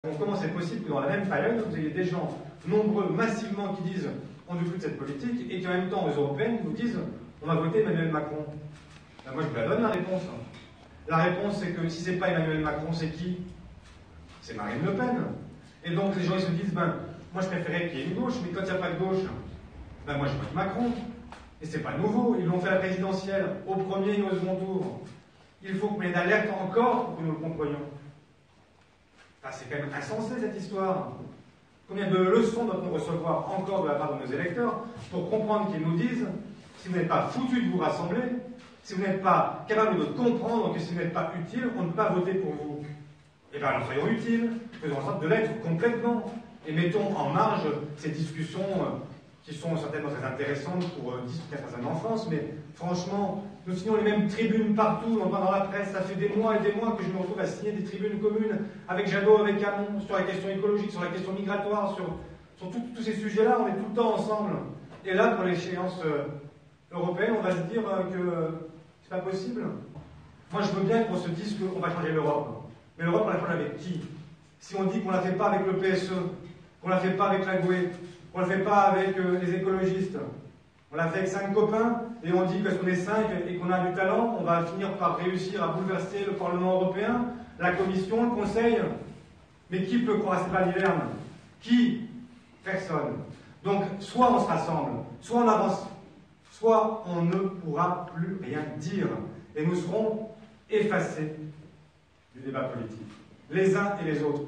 Comment c'est possible que dans la même période, vous ayez des gens nombreux, massivement, qui disent on ne veut plus de cette politique, et qu'en même temps, aux européennes, vous disent on va voter Emmanuel Macron? Ben moi, je vous la donne la réponse. La réponse, c'est que si c'est pas Emmanuel Macron, c'est qui? C'est Marine Le Pen. Et donc, les gens ils se disent ben, moi, je préférais qu'il y ait une gauche, mais quand il n'y a pas de gauche, ben moi, je vote Macron. Et c'est pas nouveau. Ils l'ont fait à la présidentielle, au premier et au second tour. Il faut qu'on ait d'alerte encore pour que nous le comprenions. Enfin, c'est quand même insensé cette histoire. Combien de leçons doit-on recevoir encore de la part de nos électeurs pour comprendre qu'ils nous disent si vous n'êtes pas foutu de vous rassembler, si vous n'êtes pas capable de comprendre que si vous n'êtes pas utile, on ne peut pas voter pour vous. Eh bien alors soyons utiles, faisons en sorte de l'être complètement et mettons en marge ces discussions qui sont certainement très intéressantes pour discuter à certaines enfances, mais franchement, nous signons les mêmes tribunes partout, on va dans la presse, ça fait des mois et des mois que je me retrouve à signer des tribunes communes avec Jadot, avec Hamon, sur la question écologique, sur la question migratoire, sur tous ces sujets-là, on est tout le temps ensemble. Et là, pour l'échéance européenne, on va se dire que c'est pas possible. Moi, je veux bien qu'on se dise qu'on va changer l'Europe. Mais l'Europe, on la change avec qui? Si on dit qu'on ne la fait pas avec le PSE, qu'on ne la fait pas avec la GUE, qu'on ne la fait pas avec les écologistes, on l'a fait avec 5 copains, et on dit que parce qu'on est 5 et qu'on a du talent, on va finir par réussir à bouleverser le Parlement européen, la Commission, le Conseil. Mais qui peut croire à cette baliverne? Qui? Personne. Donc, soit on se rassemble, soit on avance, soit on ne pourra plus rien dire. Et nous serons effacés du débat politique, les uns et les autres.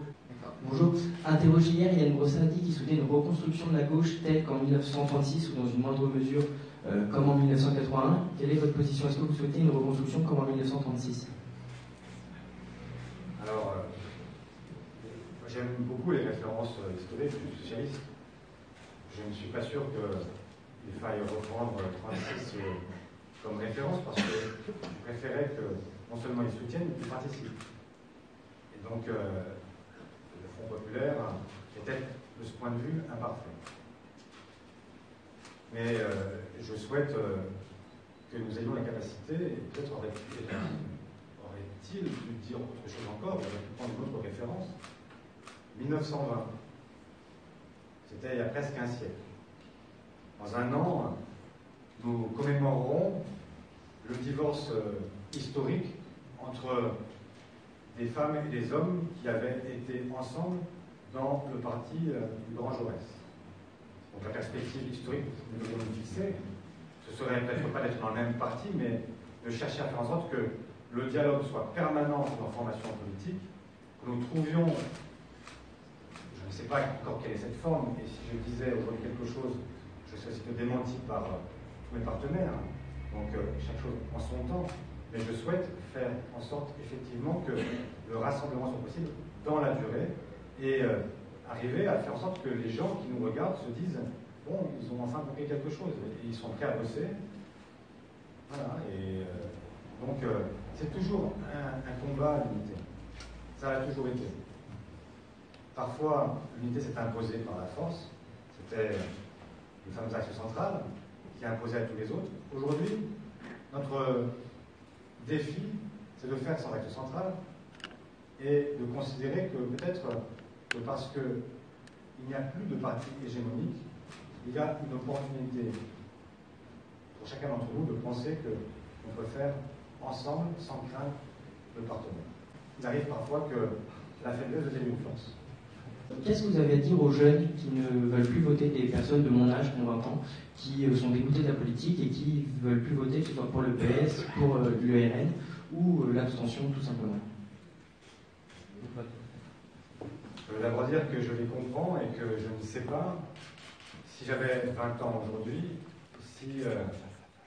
Bonjour. Interrogé hier, Yann Brossardi qui soutenait une reconstruction de la gauche telle qu'en 1936 ou dans une moindre mesure comme en 1981. Quelle est votre position? Est-ce que vous souhaitez une reconstruction comme en 1936? Alors, j'aime beaucoup les références historiques du socialiste. Je ne suis pas sûr qu'il faille reprendre 36 comme référence parce que je préférais que non seulement ils soutiennent, mais qu'ils participent. Et donc, le Front populaire était, de ce point de vue, imparfait. Mais je souhaite que nous ayons la capacité, et peut-être aurait-il dû dire autre chose encore, j'aurais pu prendre une autre référence. 1920, c'était il y a presque un siècle. Dans un an, nous commémorerons le divorce historique entre des femmes et des hommes qui avaient été ensemble dans le parti du Grand Jaurès. Donc la perspective historique que nous devons nous fixer, ce serait peut-être pas d'être dans le même parti, mais de chercher à faire en sorte que le dialogue soit permanent dans nos formations politiques, que nous trouvions, je ne sais pas encore quelle est cette forme, et si je disais aujourd'hui quelque chose, je serais aussitôt démenti par tous mes partenaires, donc chaque chose en son temps. Mais je souhaite faire en sorte, effectivement, que le rassemblement soit possible dans la durée et arriver à faire en sorte que les gens qui nous regardent se disent bon, ils ont enfin compris quelque chose et ils sont prêts à bosser. Voilà, et donc c'est toujours un combat à l'unité. Ça a toujours été. Parfois, l'unité s'est imposée par la force. C'était le fameux axe central qui a imposé à tous les autres. Aujourd'hui, notre défi, c'est de faire sans axe central et de considérer que peut-être que parce qu'il n'y a plus de parti hégémonique, il y a une opportunité pour chacun d'entre nous de penser qu'on peut faire ensemble, sans craindre le partenaire. Il arrive parfois que la faiblesse devienne une force. Qu'est-ce que vous avez à dire aux jeunes qui ne veulent plus voter, des personnes de mon âge, qui ont 20 ans, qui sont dégoûtées de la politique et qui ne veulent plus voter, que ce soit pour le PS, pour l'URN ou l'abstention tout simplement? Je veux d'abord dire que je les comprends et que je ne sais pas si j'avais 20 ans aujourd'hui, si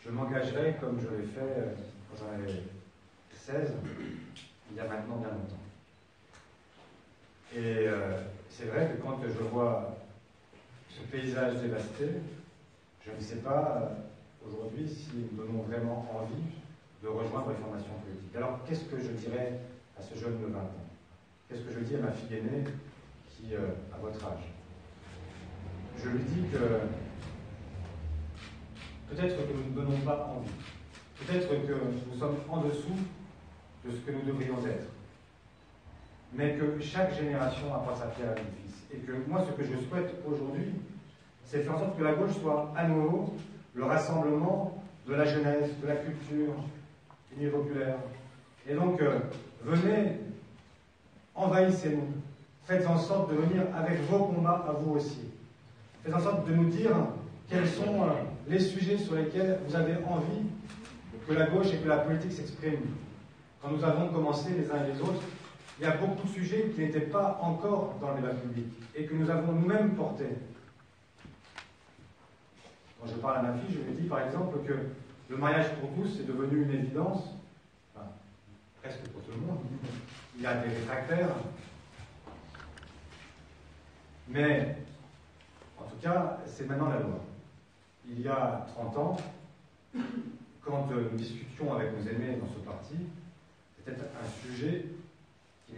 je m'engagerais comme je l'ai fait quand j'en avais 16, il y a maintenant bien longtemps. Et c'est vrai que quand je vois ce paysage dévasté, je ne sais pas aujourd'hui si nous donnons vraiment envie de rejoindre les formations politiques. Alors qu'est-ce que je dirais à ce jeune de 20 ans? Qu'est-ce que je dis à ma fille aînée qui a votre âge? Je lui dis que peut-être que nous ne donnons pas envie. Peut-être que nous sommes en dessous de ce que nous devrions être. mais que chaque génération apporte sa pierre à l'édifice. Et que moi, ce que je souhaite aujourd'hui, c'est faire en sorte que la gauche soit à nouveau le rassemblement de la jeunesse, de la culture, du milieu populaire. Et donc, venez, envahissez-nous. Faites en sorte de venir avec vos combats à vous aussi. Faites en sorte de nous dire quels sont les sujets sur lesquels vous avez envie que la gauche et que la politique s'expriment. Quand nous avons commencé les uns et les autres, il y a beaucoup de sujets qui n'étaient pas encore dans le débat public et que nous avons nous-mêmes portés. Quand je parle à ma fille, je lui dis par exemple que le mariage pour tous est devenu une évidence, enfin, presque pour tout le monde. Il y a des réfractaires. Mais, en tout cas, c'est maintenant la loi. Il y a 30 ans, quand nous discutions avec nos aînés dans ce parti, c'était un sujet qui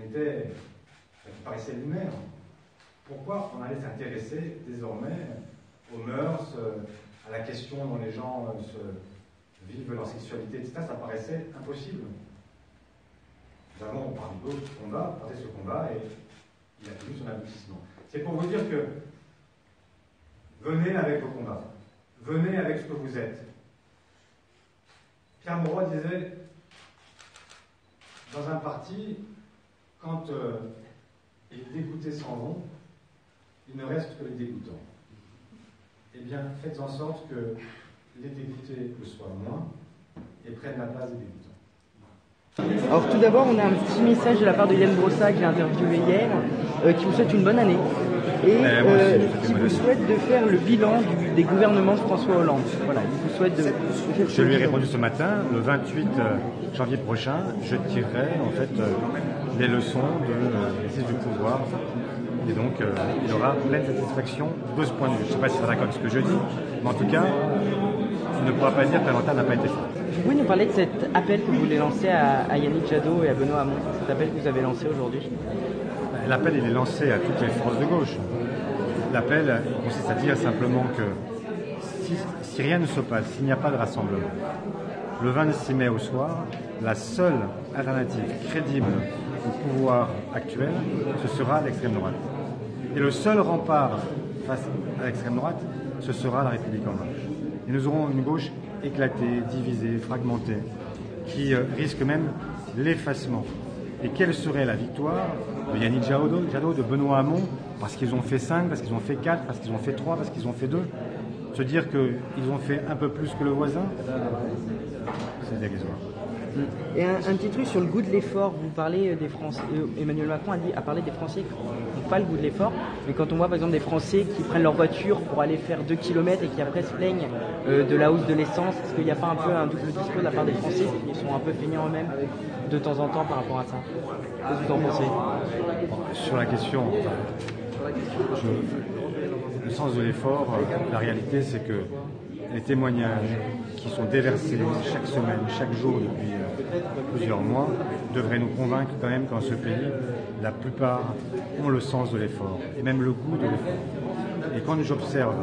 paraissait lunaire. Pourquoi on allait s'intéresser désormais aux mœurs, à la question dont les gens vivent leur sexualité, etc. Ça paraissait impossible. Nous avons parlé d'autres combats, porté ce combat, et il a tenu son aboutissement. C'est pour vous dire que venez avec vos combats, venez avec ce que vous êtes. Pierre Mauroy disait, dans un parti, quand les dégoûtés s'en vont, il ne reste que les dégoûtants. Eh bien, faites en sorte que les dégoûtés le soient moins et prennent la place des dégoûtants. Alors tout d'abord, on a un petit message de la part de Yann Brossa que j'ai interviewé hier, qui vous souhaite une bonne année et qui vous souhaite de faire le bilan des gouvernements de François Hollande. Voilà, il vous souhaite de faire Je lui ai répondu ce matin, le 28 janvier prochain, je tirerai en fait les leçons de l'exercice du pouvoir. Et donc, il aura pleine satisfaction de ce point de vue. Je ne sais pas si c'est d'accord avec ce que je dis, mais en tout cas, il ne pourra pas dire que l'inventaire n'a pas été fait. Vous pouvez nous parler de cet appel que vous voulez lancer à Yannick Jadot et à Benoît Hamon, cet appel que vous avez lancé aujourd'hui? L'appel, il est lancé à toutes les forces de gauche. L'appel consiste à dire simplement que si rien ne se passe, s'il n'y a pas de rassemblement, le 26 mai au soir, la seule alternative crédible au pouvoir actuel, ce sera l'extrême droite. Et le seul rempart face à l'extrême droite, ce sera la République en marche. Et nous aurons une gauche éclatée, divisée, fragmentée, qui risque même l'effacement. Et quelle serait la victoire de Yannick Jadot, de Benoît Hamon, parce qu'ils ont fait 5, parce qu'ils ont fait 4, parce qu'ils ont fait 3, parce qu'ils ont fait 2? Se dire qu'ils ont fait un peu plus que le voisin, c'est dérisoire. Et un petit truc sur le goût de l'effort, vous parlez des Français, Emmanuel Macron a parlé des Français qui n'ont pas le goût de l'effort, mais quand on voit par exemple des Français qui prennent leur voiture pour aller faire 2 km et qui après se plaignent de la hausse de l'essence, est-ce qu'il n'y a pas un peu un double discours de la part des Français qui sont un peu feignants eux-mêmes de temps en temps par rapport à ça? Qu'est-ce que vous en pensez? Sur la question, le sens de l'effort, la réalité c'est que les témoignages qui sont déversés chaque semaine, chaque jour depuis plusieurs mois devraient nous convaincre quand même qu'en ce pays, la plupart ont le sens de l'effort et même le goût de l'effort. Et quand j'observe,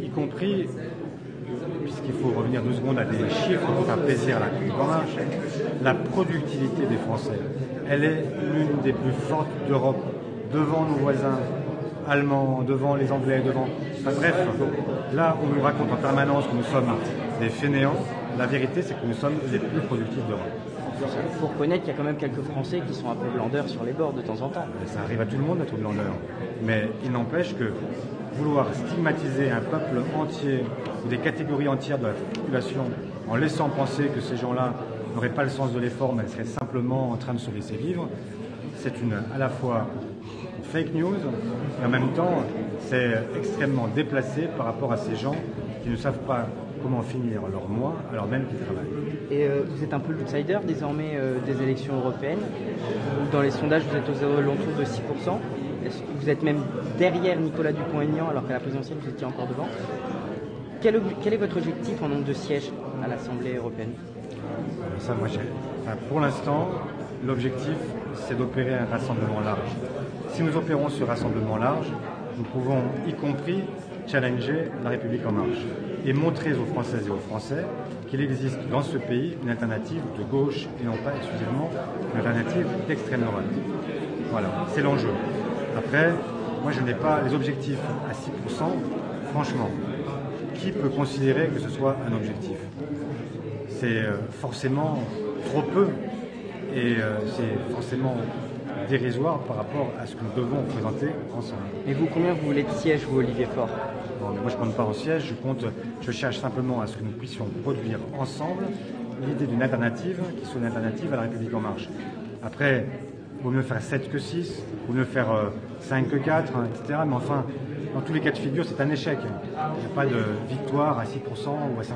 y compris, puisqu'il faut revenir 2 secondes à des chiffres pour faire plaisir à la République en marche, la productivité des Français, elle est l'une des plus fortes d'Europe, devant nos voisins allemands, devant les Anglais, devant... Enfin, bref, là on nous raconte en permanence que nous sommes des fainéants, la vérité c'est que nous sommes les plus productifs d'Europe. Il faut reconnaître qu'il y a quand même quelques Français qui sont un peu blandeurs sur les bords de temps en temps. Ça arrive à tout le monde d'être blandeur, mais il n'empêche que vouloir stigmatiser un peuple entier ou des catégories entières de la population en laissant penser que ces gens-là n'auraient pas le sens de l'effort mais seraient simplement en train de se laisser vivre, c'est à la fois une fake news et en même temps c'est extrêmement déplacé par rapport à ces gens qui ne savent pas comment finir leur mois alors même qu'ils travaillent. Et vous êtes un peu l'outsider désormais des élections européennes. Dans les sondages, vous êtes aux alentours de 6%. Vous êtes même derrière Nicolas Dupont-Aignan alors qu'à la présidentielle vous étiez encore devant. Quel est votre objectif en nombre de sièges à l'Assemblée européenne? Ça, moi, pour l'instant, l'objectif, c'est d'opérer un rassemblement large. Si nous opérons ce rassemblement large, nous pouvons, y compris, challenger la République en marche et montrer aux Françaises et aux Français qu'il existe dans ce pays une alternative de gauche et non pas exclusivement une alternative d'extrême droite. Voilà, c'est l'enjeu. Après, moi je n'ai pas les objectifs à 6%, franchement. Qui peut considérer que ce soit un objectif? C'est forcément trop peu et c'est forcément dérisoire par rapport à ce que nous devons présenter ensemble. Et vous, combien vous voulez de sièges, vous, Olivier Faure? Bon, mais moi je ne compte pas en siège, je cherche simplement à ce que nous puissions produire ensemble l'idée d'une alternative qui soit une alternative à la République En Marche. Après, il vaut mieux faire 7 que 6, il vaut mieux faire 5 que 4, hein, etc. Mais enfin, dans tous les cas de figure, c'est un échec. Il n'y a pas de victoire à 6% ou à 5%.